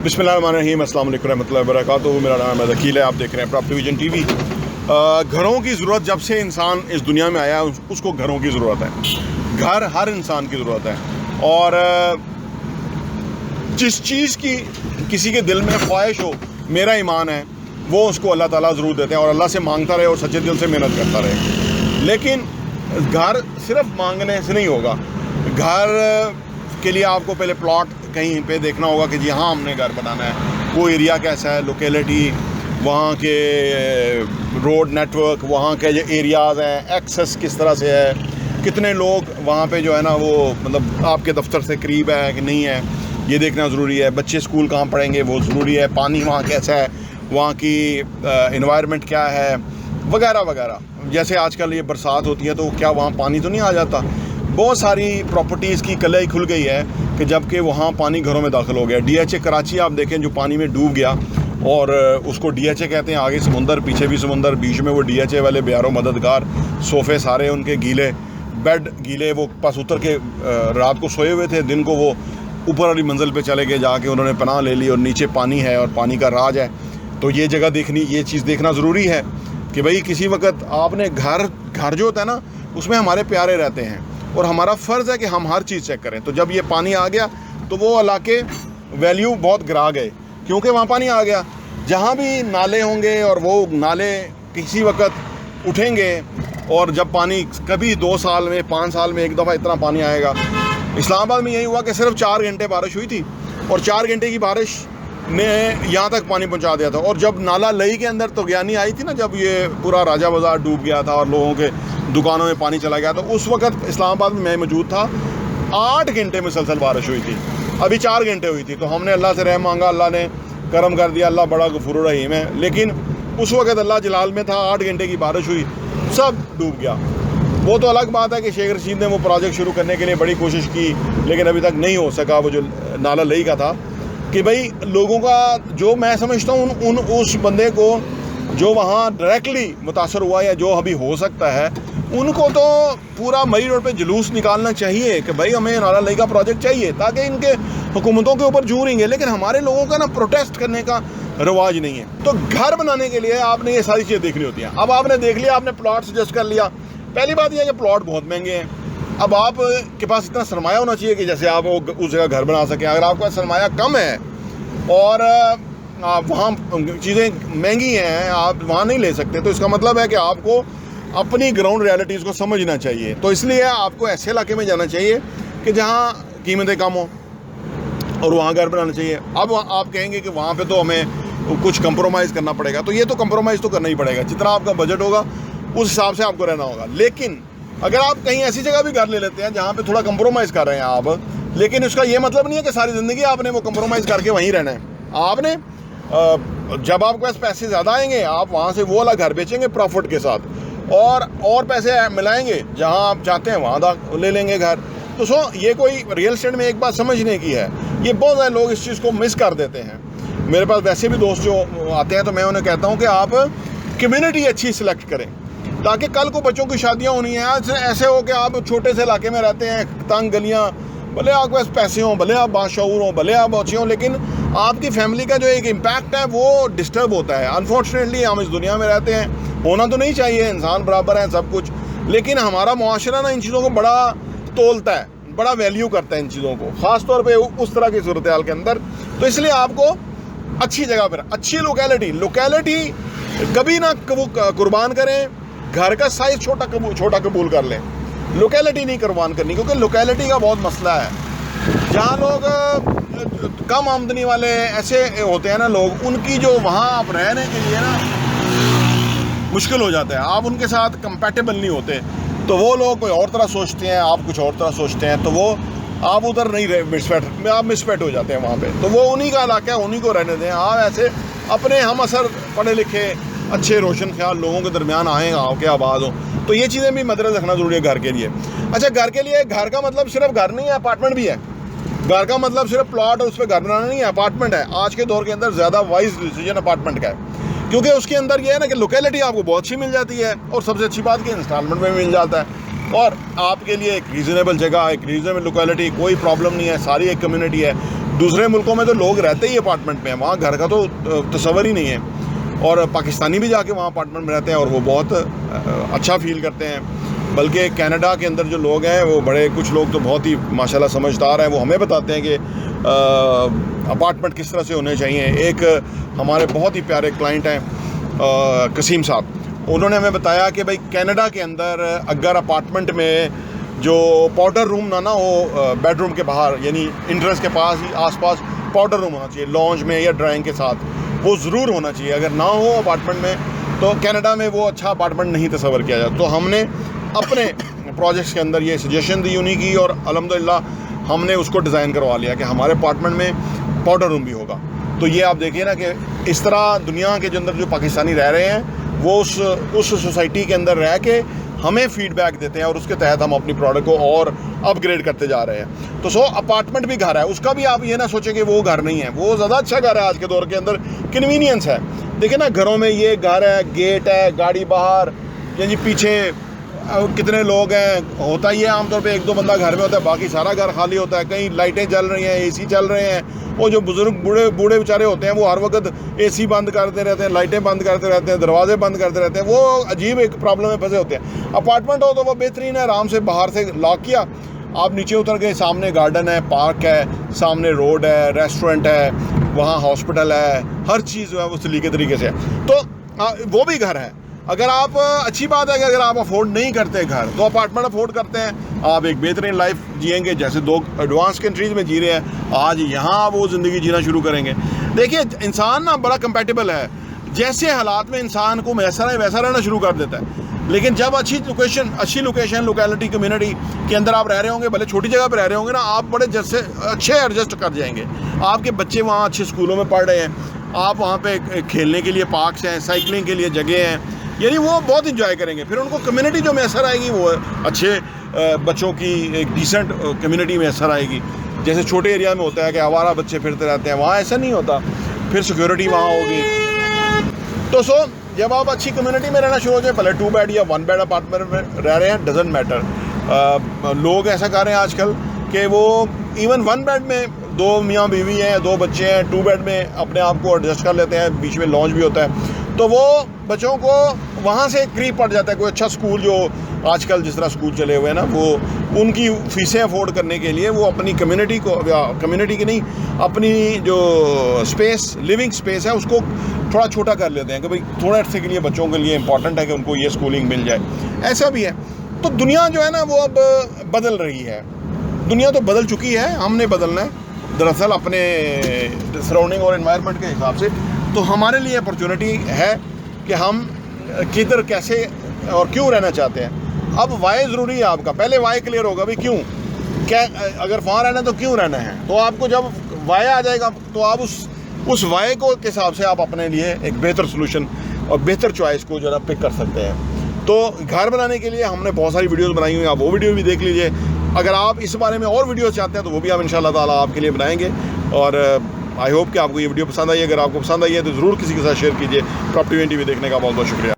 बिस्मिल्लाहिर्रहमानिर्रहीम, अस्सलाम वालेकुम रहमतुल्लाहि व बरकातुहू। मेरा नाम है वकील है, आप देख रहे हैं प्रॉपर्टी विजन टीवी। घरों की ज़रूरत जब से इंसान इस दुनिया में आया उसको घरों की ज़रूरत है। घर हर इंसान की ज़रूरत है और जिस चीज़ की किसी के दिल में ख्वाहिश हो, मेरा ईमान है वो उसको अल्लाह ताला ज़रूर देते हैं और अल्लाह से मांगता रहे और सच्चे दिल से मेहनत करता रहे। लेकिन घर सिर्फ मांगने से नहीं होगा। घर के लिए आपको पहले प्लॉट कहीं पे देखना होगा कि जी हाँ हमने घर बनाना है, वो एरिया कैसा है, लोकेलिटी, वहाँ के रोड नेटवर्क, वहाँ के जो एरियाज़ हैं, एक्सेस किस तरह से है, कितने लोग वहाँ पे जो है ना वो मतलब आपके दफ्तर से करीब है कि नहीं है, ये देखना ज़रूरी है। बच्चे स्कूल कहाँ पढ़ेंगे वो ज़रूरी है। पानी वहाँ कैसा है, वहाँ की इन्वायरमेंट क्या है, वगैरह वगैरह। जैसे आजकल ये बरसात होती है तो क्या वहाँ पानी तो नहीं आ जाता। बहुत सारी प्रॉपर्टीज़ की कलई खुल गई है कि जबकि वहाँ पानी घरों में दाखिल हो गया। डीएचए कराची आप देखें जो पानी में डूब गया और उसको डीएचए कहते हैं। आगे समुंदर, पीछे भी समुंदर, बीच में वो डीएचए वाले बेयारो मददगार, सोफ़े सारे उनके गीले, बेड गीले, वो पास उतर के रात को सोए हुए थे, दिन को वो ऊपर वाली मंजिल पे चले गए, जाके उन्होंने पनाह ले ली और नीचे पानी है और पानी का राज है। तो ये जगह देखनी, ये चीज़ देखना ज़रूरी है कि भाई किसी वक्त आपने घर जो होता है ना उसमें हमारे प्यारे रहते हैं और हमारा फ़र्ज़ है कि हम हर चीज़ चेक करें। तो जब ये पानी आ गया तो वो इलाके वैल्यू बहुत गिरा गए क्योंकि वहाँ पानी आ गया। जहाँ भी नाले होंगे और वो नाले किसी वक्त उठेंगे और जब पानी कभी 2 साल में 5 साल में एक दफ़ा इतना पानी आएगा। इस्लामाबाद में यही हुआ कि सिर्फ 4 घंटे बारिश हुई थी और 4 घंटे की बारिश ने यहाँ तक पानी पहुँचा दिया था। और जब नाला लई के अंदर तो ज्ञानी आई थी ना, जब ये पूरा राजा बाज़ार डूब गया था और लोगों के दुकानों में पानी चला गया, तो उस वक्त इस्लामाबाद में मैं मौजूद था। 8 घंटे मुसलसल बारिश हुई थी, अभी 4 घंटे हुई थी। तो हमने अल्लाह से रहम मांगा, अल्लाह ने करम कर दिया, अल्लाह बड़ा गफूर रहीम है। लेकिन उस वक्त अल्लाह जलाल में था, 8 घंटे की बारिश हुई, सब डूब गया। वो तो अलग बात है कि शेख रशीद ने वो प्रोजेक्ट शुरू करने के लिए बड़ी कोशिश की लेकिन अभी तक नहीं हो सका। वो जो नाला लई का था कि भाई लोगों का, जो मैं समझता हूँ उस बंदे को जो वहाँ डायरेक्टली मुतासर हुआ या जो अभी हो सकता है, उनको तो पूरा मरी रोड पे जुलूस निकालना चाहिए कि भाई हमें नाला लई का प्रोजेक्ट चाहिए, ताकि इनके हुकूमतों के ऊपर झूरेंगे। लेकिन हमारे लोगों का ना प्रोटेस्ट करने का रवाज नहीं है। तो घर बनाने के लिए आपने ये सारी चीज़ें देखनी होती हैं। अब आपने देख लिया, आपने प्लॉट सजेस्ट कर लिया। पहली बात यह है कि प्लॉट बहुत महंगे हैं। अब आप के पास इतना सरमाया होना चाहिए कि जैसे आप उस जगह घर बना सकें। अगर आपका सरमाया कम है और वहाँ चीज़ें महंगी हैं, आप वहाँ नहीं ले सकते, तो इसका मतलब है कि आपको अपनी ग्राउंड रियलिटीज़ को समझना चाहिए। तो इसलिए आपको ऐसे इलाके में जाना चाहिए कि जहाँ कीमतें कम हो और वहाँ घर बनाना चाहिए। अब आप कहेंगे कि वहाँ पे तो हमें कुछ कंप्रोमाइज़ करना पड़ेगा, तो ये तो कंप्रोमाइज़ तो करना ही पड़ेगा। जितना आपका बजट होगा उस हिसाब से आपको रहना होगा। लेकिन अगर आप कहीं ऐसी जगह भी घर ले लेते हैं जहाँ पे थोड़ा कंप्रोमाइज़ कर रहे हैं आप, लेकिन उसका ये मतलब नहीं है कि सारी ज़िंदगी आपने वो कंप्रोमाइज़ करके वहीं रहना है। आपने जब आपके पास पैसे ज़्यादा आएंगे आप वहाँ से वो वाला घर बेचेंगे प्रॉफिट के साथ और पैसे मिलाएंगे, जहाँ आप चाहते हैं वहाँ ले लेंगे घर। तो ये कोई रियल एस्टेट में एक बात समझने की है, ये बहुत सारे लोग इस चीज़ को मिस कर देते हैं। मेरे पास वैसे भी दोस्त जो आते हैं तो मैं उन्हें कहता हूँ कि आप कम्युनिटी अच्छी सिलेक्ट करें, ताकि कल को बच्चों की शादियाँ होनी है। आज ऐसे हो कि आप छोटे से इलाके में रहते हैं, तंग गलियाँ, भले आपके पास पैसे हों, भले आप बाशऊर हों, भले आप अच्छे हों, लेकिन आपकी फैमिली का जो एक इम्पैक्ट है वो डिस्टर्ब होता है। अनफॉर्चुनेटली हम इस दुनिया में रहते हैं, होना तो नहीं चाहिए, इंसान बराबर है सब कुछ, लेकिन हमारा मुआशरा ना इन चीज़ों को बड़ा तोलता है, बड़ा वैल्यू करता है इन चीज़ों को, ख़ास तौर पे उस तरह की सूरत हाल के अंदर। तो इसलिए आपको अच्छी जगह पर, अच्छी लोकेलिटी कभी ना कुर्बान करें। घर का साइज़ छोटा कबूल कर लें, लोकेलिटी नहीं कुर्बान करनी, क्योंकि लोकेलिटी का बहुत मसला है। जहाँ लोग कम आमदनी वाले ऐसे होते हैं ना लोग, उनकी जो वहाँ आप रहने के लिए ना मुश्किल हो जाता है, आप उनके साथ कंपैटिबल नहीं होते। तो वो लोग कोई और तरह सोचते हैं, आप कुछ और तरह सोचते हैं, तो वो आप उधर नहीं रहे, आप मिसफिट हो जाते हैं वहाँ पे। तो वो उन्हीं का इलाका है, उन्हीं को रहने दें। आप ऐसे अपने हम असर पढ़े लिखे अच्छे रोशन ख्याल लोगों के दरमियान आएँ, आओ के आबाद हो। तो ये चीज़ें भी मद्देनज़र रखना ज़रूरी है घर के लिए। अच्छा, घर के लिए, घर का मतलब सिर्फ घर नहीं है, अपार्टमेंट भी है। घर का मतलब सिर्फ प्लॉट और उस पर घर बनाना नहीं है, अपार्टमेंट है। आज के दौर के अंदर ज़्यादा वाइज डिसीजन अपार्टमेंट का है, क्योंकि उसके अंदर ये है ना कि लोकेलिटी आपको बहुत अच्छी मिल जाती है और सबसे अच्छी बात कि इंस्टॉलमेंट में मिल जाता है और आपके लिए एक रीज़नेबल जगह, एक रीज़नेबल लोकेलिटी, कोई प्रॉब्लम नहीं है, सारी एक कम्युनिटी है। दूसरे मुल्कों में तो लोग रहते ही अपार्टमेंट में हैं, वहाँ घर का तो तस्वर ही नहीं है। और पाकिस्तानी भी जाके वहाँ अपार्टमेंट में रहते हैं और वो बहुत अच्छा फील करते हैं। बल्कि कनाडा के अंदर जो लोग हैं वो बड़े, कुछ लोग तो बहुत ही माशाल्लाह समझदार हैं, वो हमें बताते हैं कि अपार्टमेंट किस तरह से होने चाहिए। एक हमारे बहुत ही प्यारे क्लाइंट हैं कसीम साहब, उन्होंने हमें बताया कि भाई कनाडा के अंदर अगर अपार्टमेंट में जो पाउडर रूम ना हो बेडरूम के बाहर, यानी इंट्रेंस के पास ही आसपास पाउडर रूम होना चाहिए लॉन्ज में या ड्राइंग के साथ, वो ज़रूर होना चाहिए। अगर ना हो अपार्टमेंट में तो कनाडा में वो अच्छा अपार्टमेंट नहीं तस्वर किया जाता। तो हमने अपने प्रोजेक्ट्स के अंदर ये सजेशन दी उन्हीं की, और अल्हम्दुलिल्लाह हमने उसको डिज़ाइन करवा लिया कि हमारे अपार्टमेंट में पाउडर रूम भी होगा। तो ये आप देखिए ना कि इस तरह दुनिया के अंदर जो पाकिस्तानी रह रहे हैं वो उस सोसाइटी के अंदर रह के हमें फीडबैक देते हैं और उसके तहत हम अपनी प्रोडक्ट को और अपग्रेड करते जा रहे हैं। तो अपार्टमेंट भी घर है, उसका भी आप ये ना सोचें कि वो घर नहीं है, वो ज़्यादा अच्छा घर है। आज के दौर के अंदर कन्वीनियंस है। देखिए ना, घरों में ये घर है, गेट है, गाड़ी बाहर, यानी पीछे कितने लोग हैं, होता ही है आमतौर पे 1-2 बंदा घर में होता है, बाकी सारा घर खाली होता है। कहीं लाइटें जल रही हैं, एसी चल रहे हैं। वो जो बुज़ुर्ग बूढ़े बेचारे होते हैं वो हर वक्त एसी बंद करते रहते हैं, लाइटें बंद करते रहते हैं, दरवाजे बंद करते रहते हैं। वो अजीब एक प्रॉब्लम में फंसे होते हैं। अपार्टमेंट हो तो वो बेहतरीन है, आराम से बाहर से लॉक किया, आप नीचे उतर गए, सामने गार्डन है, पार्क है, सामने रोड है, रेस्टोरेंट है, वहाँ हॉस्पिटल है, हर चीज़ जो है वो सलीके तरीके से है। तो वो भी घर है। अगर आप, अच्छी बात है कि अगर आप अफोर्ड नहीं करते घर, तो अपार्टमेंट अफोर्ड करते हैं, आप एक बेहतरीन लाइफ जिएंगे जैसे 2 एडवांस कंट्रीज़ में जी रहे हैं। आज यहाँ वो ज़िंदगी जीना शुरू करेंगे। देखिए, इंसान ना बड़ा कंपैटिबल है, जैसे हालात में इंसान को मैसर है वैसा रहना शुरू कर देता है। लेकिन जब अच्छी लोकेशन लोकेलिटी कम्युनिटी के अंदर आप रह रहे होंगे, भले छोटी जगह पर रह रहे होंगे ना, आप बड़े जैसे अच्छे एडजस्ट कर जाएंगे। आपके बच्चे वहाँ अच्छे स्कूलों में पढ़ रहे हैं, आप वहाँ पे खेलने के लिए पार्क्स हैं, साइकिलिंग के लिए जगह हैं, यानी वो बहुत इंजॉय करेंगे। फिर उनको कम्युनिटी जो मैसर आएगी वो अच्छे बच्चों की एक डिसेंट कम्युनिटी मैसर आएगी। जैसे छोटे एरिया में होता है कि आवारा बच्चे फिरते रहते हैं, वहाँ ऐसा नहीं होता। फिर सिक्योरिटी वहाँ होगी। तो जब आप अच्छी कम्युनिटी में रहना शुरू हो जाए, भले 2 बेड या 1 बेड अपार्टमेंट में रह रहे हैं, डजेंट मैटर। लोग ऐसा कर रहे हैं आजकल कि वो इवन 1 बेड में 2 मियाँ बीवी हैं, 2 बच्चे हैं, 2 बेड में अपने आप को एडजस्ट कर लेते हैं, बीच में लॉन्च भी होता है। तो वो बच्चों को वहाँ से करीब पड़ जाता है कोई अच्छा स्कूल, जो आजकल जिस तरह स्कूल चले हुए हैं ना, वो उनकी फ़ीसें अफोर्ड करने के लिए वो अपनी कम्युनिटी को, कम्युनिटी की नहीं, अपनी जो स्पेस, लिविंग स्पेस है, उसको थोड़ा छोटा कर लेते हैं कि भाई थोड़ा अर्से के लिए बच्चों के लिए इंपॉर्टेंट है कि उनको ये स्कूलिंग मिल जाए। ऐसा भी है। तो दुनिया जो है ना वो अब बदल रही है। दुनिया तो बदल चुकी है, हमने बदलना है दरअसल अपने सराउंडिंग और एनवायरनमेंट के हिसाब से। तो हमारे लिए अपॉर्चुनिटी है कि हम किधर, कैसे और क्यों रहना चाहते हैं। अब वाई ज़रूरी है आपका, पहले वाई क्लियर होगा भी क्यों, क्या, अगर वहाँ रहना है तो क्यों रहना है। तो आपको जब वाई आ जाएगा तो आप उस वाई को के हिसाब से आप अपने लिए एक बेहतर सोल्यूशन और बेहतर चॉइस को जो है पिक कर सकते हैं। तो घर बनाने के लिए हमने बहुत सारी वीडियोज़ बनाई हुई हैं, आप वो वीडियो भी देख लीजिए। अगर आप इस बारे में और वीडियोज़ चाहते हैं तो वो भी हम इंशाल्लाह ताला आपके लिए बनाएंगे। और आई होप कि आपको ये वीडियो पसंद आई। अगर आपको पसंद आई है तो ज़रूर किसी के साथ शेयर कीजिए। प्रॉपर्टी टीवी देखने का बहुत बहुत शुक्रिया।